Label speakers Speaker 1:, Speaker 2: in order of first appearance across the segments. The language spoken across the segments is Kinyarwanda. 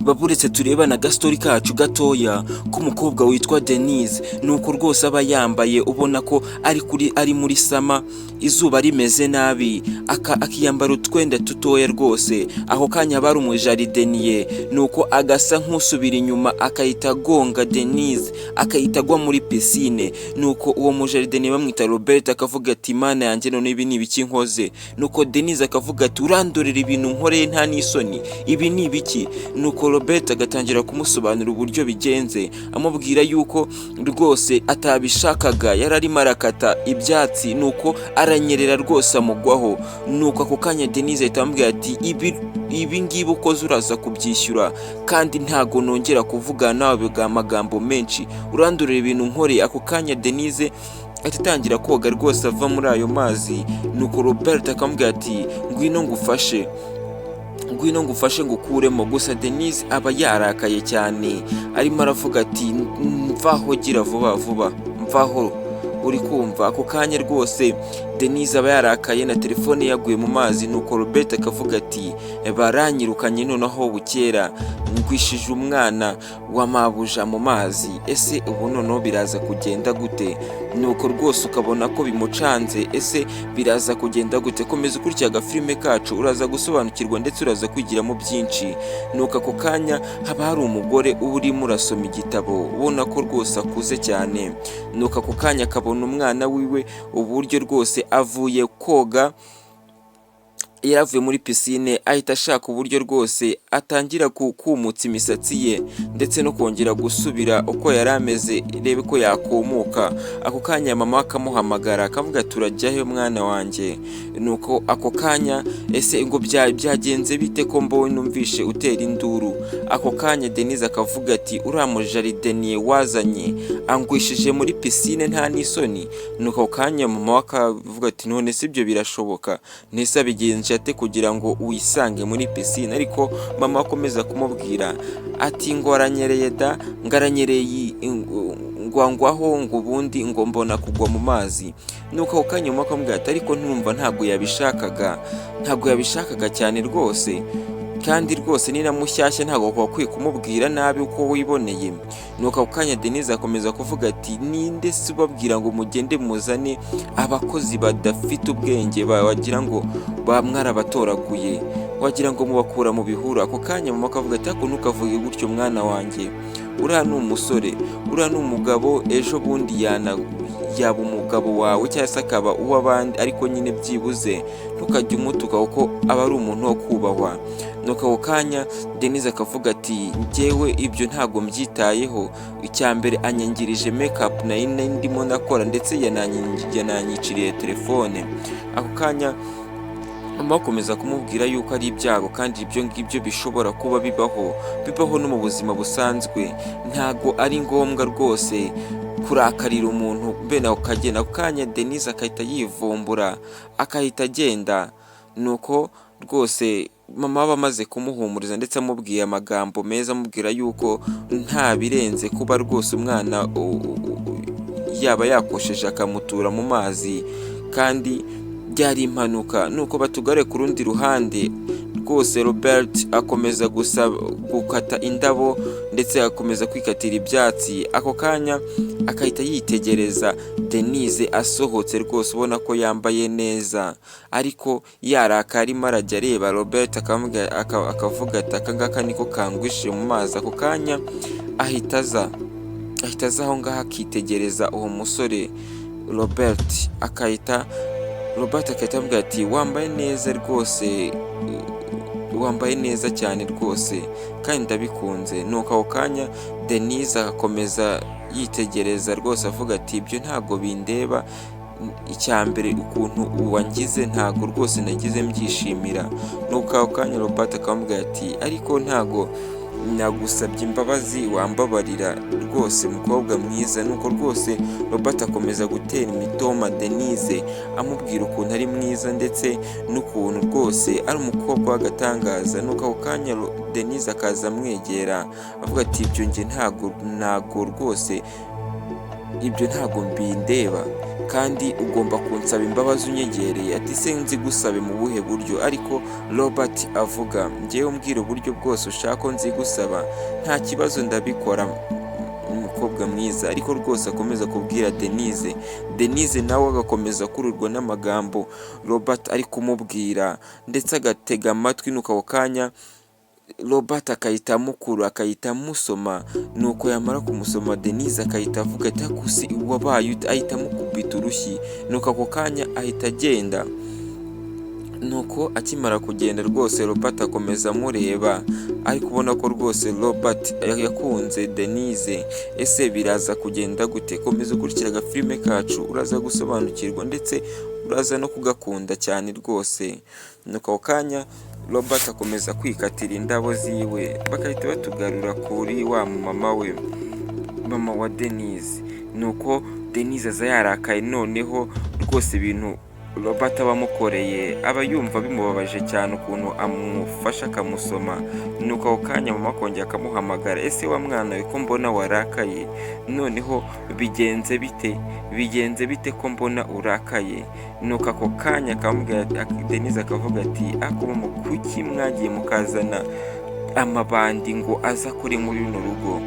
Speaker 1: baburetse turebana agastori kacu gatoya k'umukobwa witwa Denise. Nuko rwose aba yambaye ubona ko ari muri sama, izuba rimeze nabi, akiyambara utwenda tutoya rwose. Aho kanya bari umujarideniye, nuko agasa nk'usubira inyuma akahita agonga Denise, akahita agwa muri pisine. Nuko uwo mujarideniye bamwita Robert akavuga ati mana yanjye none ibi ni ibiki nkoze. Nuko Denise akavuga ati urandorera ibintu nkoreye nta n'isoni, ibi ni ibiki? Nuko Robert agatangira kumusobanurira uburyo bigenze, amubwira yuko rwose atabishakaga, yararimo arakata ibyatsi, nuko aranyerera rwose amugwaho. Nuko ako kanya Denise ahita amubwira ati ibi ngibi ukoze uraza kubyishyura, kandi ntago nongera kuvugana nawe amagambo menshi, urandurira ibintu nkoreye. Ako kanya Denise atitangira koga rwose ava muri ayo mazi. Nuko Robert akamubwira ati ngwino ngufashe ngukuremo. Gusa Denise aba yarakaye cyane, arimo aravuga ati mvaho, gira vuba vuba, mvaho, uri kumva? Ako kanya rwose Denise aba yarakaye na telefone yaguye mu mazi. Nuko Robert akavuga ati baranyirukanye noneho bukera, ngwishije umwana wa mabuja mu mazi, ese ubu noneho biraza kugenda gute? Nuko rwose ukabona ko bimucanze, ese biraza kugenda gute? Komeza ukurikira agafilime kacu uraza gusobanukirwa ndetse uraza kwigiramo byinshi. Nuko ako kanya haba hari umugore urimo urasoma igitabo, ubona ko rwose akuze cyane. Nuko ako kanya akabona umwana wiwe uburyo rwose avuye koga, yaravuye muri pisine, ahita ashaka uburyo rwose atangira kumutsa imisatsi ye ndetse no kongera gusubira uko yari ameze, rebe ko yakumuka. Ako kanya mama akamuhamagara akavuga turajyahe mwana wanjye? Nuko ako kanya ese ngo byagenze bite ko mbonye numvishe utera induru? Ako kanya Denise akavuga ati uriya mujarideniye wazanye angwishije muri pisine nta n'isoni. Nuko ako kanya mama akavuga ati none si ibyo birashoboka, ntese abigenje ate kugira ngo wisange muri pisine? Ariko mama akomeza kumubwira ati ngo aranyereye da, ngaranyereye ngwangwaho ngo ubundi ngo mbona kugwa mu mazi. Nuko ako kanya mama akamubwira ati ariko ntumva ntabwo yabishakaga cyane rwose, kandi rwose ni na mushyashya ntabwo wakwiye kumubwira nabi uko wiboneye. Nuko ako kanya Denise akomeza kuvuga ati ninde se ubabwira ngo mugende muzane abakozi badafite ubwenge, wagira ngo mwarabatораguye, wagira ngo mubakura mu bihuru. Ako kanya mama akavuga ati ako ntukavuge gutyo mwana wanjye, uriya ni umusore, uriya ni umugabo, ejo bundi yaba umugabo wawe cyangwa se akaba uw'abandi, ariko nyine byibuze ntukajya umutuka kuko aba ari umuntu wo kubahwa. Nuko ako kanya Denise akavuga ati njyewe ibyo ntago mbyitayeho, icyambere anyangirije makeup nayo ndimo nakora ndetse yananyiciriye telefone. Ako kanya mama akomeza kumubwira yuko ari ibyago, kandi ibyo ngibyo bishobora kuba bibaho no mu buzima busanzwe, ntago ari ngombwa rwose kurakarira umuntu bene ako kagenda. Ako kanya Denise akahita yivumbura akahita agenda. Nuko rwose mama aba amaze kumuhumuriza ndetse amubwiye amagambo meza, amubwira yuko nta birenze kuba rwose umwana yaba yakosheje akamutura mu mazi, kandi byari impanuka. Nuko batugare ku rundi ruhande rwose Robert akomeza gukata indabo ndetse akomeza kwikatira ibyatsi. Ako kanya akahita yitegereza Denise asohotse rwose, ubona ko yambaye neza, ariko yaraka arimo arajya areba Robert akavuga ati aka ngaka niko kangwishije mu mazi. Ako kanya ahita aza aho ngaho akitegereza uwo musore Robert akahita amubwira ati wambaye neza rwose, wambaye neza cyane rwose kandi ndabikunze. Nuko ako kanya Denise agakomeza yitegereza rwose avuga ati ibyo ntago bindeba, icyambere ukuntu wangize ntago rwose nagize mbyishimira. Nuko ako kanya Robert akamubwira ati ariko ntago nagusabye imbabazi, wambabarira rwose mukobwa mwiza. Nuko rwose Robert akomeza gutera imitoma Denise amubwira ukuntu ari mwiza ndetse n'ukuntu rwose ari umukobwa w'agatangaza. Nuko ako kanya Denise akaza amwegera avuga ati ibyo nge ntago rwose, ibyo ntago mbindeba, kandi ugomba kunsaba imbabazi unyegereye. Ati se nzigusabe mu buhe buryo? Ariko Robert avuga, njyewe umbwira uburyo bwose ushaka ko nzigusaba, nta kibazo ndabikora umukobwa mwiza. Ariko rwose akomeza kubwira Denise. Denise nawe agakomeza kururwa n'amagambo Robert ari kumubwira, ndetse agatega amatwi. Nuko ako kanya Robert akahita amukura, akahita amusoma. Nuko yamara kumusoma Denise akahita avuga ati akusi wabaye ute? Ahita amukubita urushyi. Nuko ako kanya ahita agenda. Nuko akimara kugenda rwose Robert akomeza amureba, ari kubona ko rwose Robert yakunze Denise. Ese biraza kugenda gute? Komeza ukurikira agafilime kacu uraza gusobanukirwa, ndetse uraza no kugakunda cyane rwose. Nuko ako kanya Robert akomeza kwikatira indabo ziwe, bagahita batugarura kuri wa mama we, mama wa Denise. Nuko Denise aza yarakaye noneho rwose ibintu Robert aba amukoreye aba yumva bimubabaje cyane ukuntu amufasha akamusoma. Nuko ako kanya mama akongera akamuhamagara, ese wa mwana we ko mbona warakaye, noneho bigenze bite ko mbona urakaye? Nuko ako kanya akamubwira, Denise akavuga ati ako mama kuki mwagiye mukazana amabandi ngo aza kuri muri runo rugo?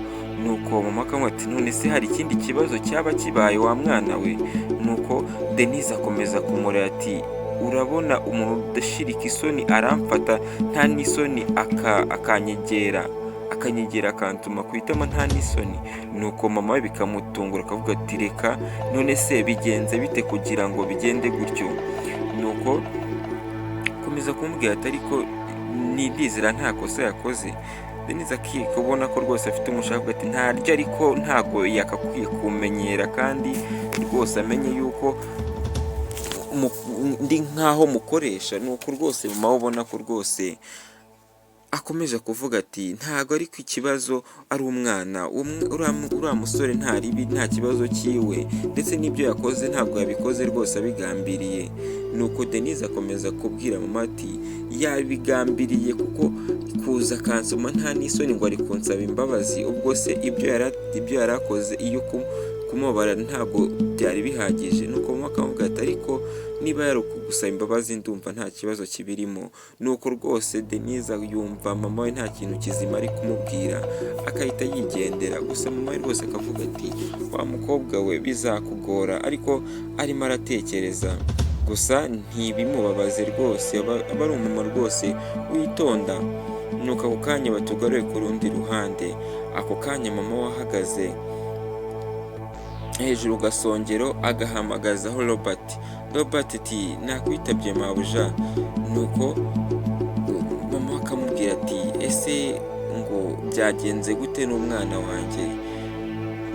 Speaker 1: Nuko mama akamubwira ati none se hari ikindi kibazo cyaba kibaye wa mwana we? Nuko Denise akomeza kumureba ati urabona umuntu udashirika isoni aramfata nta n'isoni akanyegera akantuma ku itama nta n'isoni. Nuko mama we bikamutungura akavuga ati reka none se bigenze bite kugira ngo bigende gutyo? Nuko komeza kumubwira ati ariko nidizera nta kosa yakoze. Denise akika ubona ko rwose afite umushaka ati ntaryo, ariko ntago yakakwiye kumenyera, kandi rwose amenye yuko ndi nkaho mukoresha. Nuko rwose mama ubona ko rwose akomeje kuvuga ati ntago ariko ikibazo ari umwana, uriya musore nta ribi, nta kibazo cyiwe, ndetse n'ibyo yakoze ntabwo yabikoze rwose abigambiriye. Nuko Denise akomeza kubwira mama ati yabigambiriye kuko kuza akansoma nta n'isoni ngo ari kunsaba imbabazi, ubwo se ibyo yarakoze iyo kumubara ntabwo byari bihagije. Nuko mama akamubwira ati ariko niba yari ukugusaba imbabazi ndumva nta kibazo kibirimo. Nuko rwose Denise yumva mama we nta kintu kizima ari kumubwira, akahita yigendera. Gusa mama we rwose akavuga ati wa mukobwa we bizakugora, ariko arimo aratekereza gusa ntibimubabaze rwose, aba ari umumama rwose witonda. Nuko ako kanya batugaruye ku rundi ruhande. Ako kanya mama we ahagaze hejuru gasongero agahamagazaho Robert ati nakwitabye mabuja. Nuko mama akamubwira ati ese ngo byagenze gute n'umwana wanjye?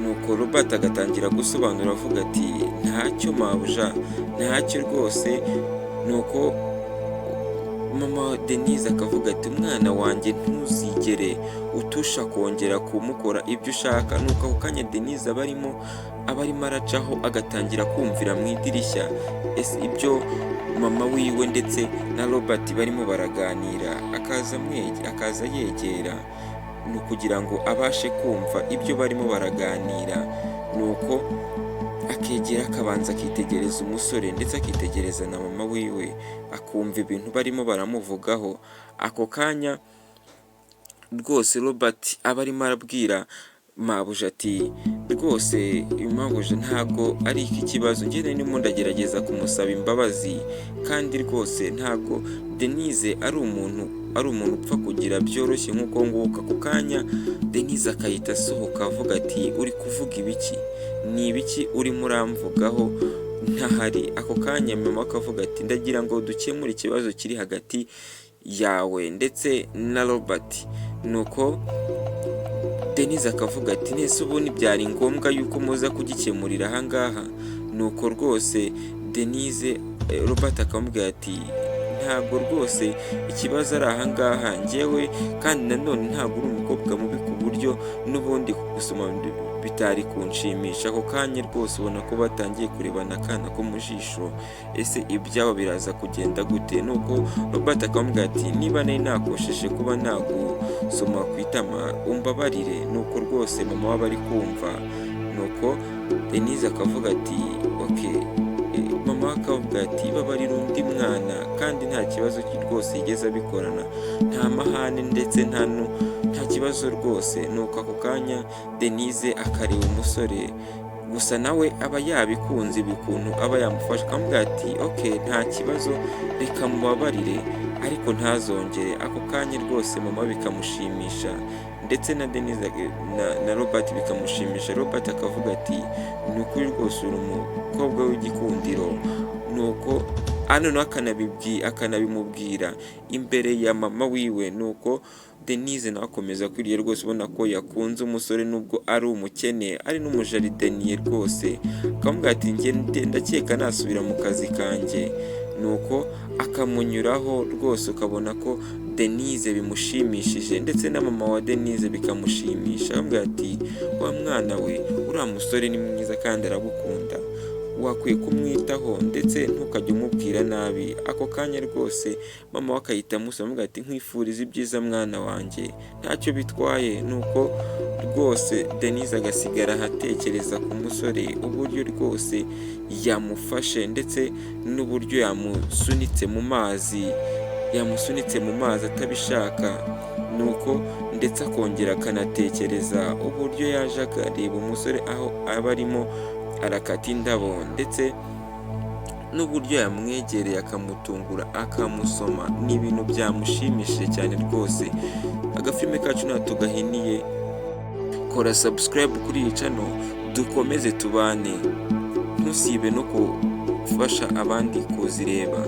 Speaker 1: Nuko Robert agatangira gusobanura avuga ati ntacyo mabuja, ntacyo rwose. Nuko mama Denise akavuga ati umwana wanjye ntuzigere utusha kongera kumukora ibyo ushaka. Nuko ako kanya Denise aba arimo aracaho agatangira kumvira mu idirishya ibyo mama wiwe ndetse na Robert barimo baraganira, akaza yegera ni ukugira ngo abashe kumva ibyo barimo baraganira. Nuko akegera akabanza akitegereza umusore, ndetse akitegereza na mama wiwe, akumva ibintu barimo baramuvugaho. Ako kanya rwose Robert aba arimo arabwira mabuja ati rwose mabuja ntago ari iki kibazo, njye ndimo ndagerageza kumusaba imbabazi, kandi rwose ntago Denise ari umuntu upfa kugira byoroshye nk'uko nguko. Ako kanya Denise akahita asohoka avuga ati uri kuvuga ibiki? Ni ibiki urimo uramvugaho ntahari? Ako kanya mama akavuga ati ndagira ngo dukemure ikibazo kiri hagati yawe ndetse na Robert. Nuko Denise akavuga ati nese ubundi byari ngombwa yuko muza kugikemurira ahangaha? Nuko rwose Denise Robert akamubwira ati ntabwo rwose ikibazo ari ahangaha, njyewe kandi nanone ntabwo uri umukobwa mubi ku buryo n'ubundi gusoma bitari kunshimisha. Ako kanya rwose ubona ko batangiye kurebana akana ko mu jisho, ese ibyabo biraza kugenda gute? Nuko Robert akamubwira ati niba nari nakosheje kuba nagusoma ku itama umbabarire. Nuko rwose mama waba ari kumva nuko Denise akavuga ati okay, mama we akavuga ati babarira undi mwana kandi nta kibazo rwose yigeze abikorana, nta mahane ndetse nta kibazo rwose. Nuko ako kanya Denise akareba umusore, gusa nawe aba yabikunze bikuntu aba yamufashe, akamubwira ati okay, nta kibazo reka mubabarire ariko ntazongere. Ako kanya rwose mama bikamushimisha ndetse na Denise na Robert bikamushimisha. Robert akavuga ati ni ukuri rwose uri umukobwa w'igikundiro. Nuko noneho akanabimubwira imbere ya mama wiwe. Nuko Denise nawe akomeza kwiriye rwose, ubona ko yakunze umusore nubwo ari umukene, ari n'umujarideniye rwose. Akamubwira ati ndakeka nasubira mu kazi kanjye. Nuko akamunyuraho rwose, ukabona ko Denise bimushimishije ndetse na mama wa Denise bikamushimisha. Akamubwira ati wa mwana we, uriya musore ni mwiza kandi aragukunda, wakwiye kumwitaho ndetse ntukajya umubwira nabi. Ako kanya rwose mama we akahita amusaba, akamubwira ati nkwifuriza ibyiza mwana wanjye, ntacyo bitwaye. Nuko rwose Denise agasigara ahatekereza ku musore uburyo rwose yamufashe ndetse n'uburyo yamusunitse mu mazi atabishaka. Nuko ndetse akongera akanatekereza uburyo yaje akareba umusore aho aba arimo arakata indabo, ndetse n'uburyo yamwegereye akamutungura akamusoma. Ni ibintu byamushimishije cyane rwose. Agafilme kacu ntabwo tugahiniye, kora subscribe kuri iyi channel dukomeze tubane, ntusibe no gufasha abandi kuzireba.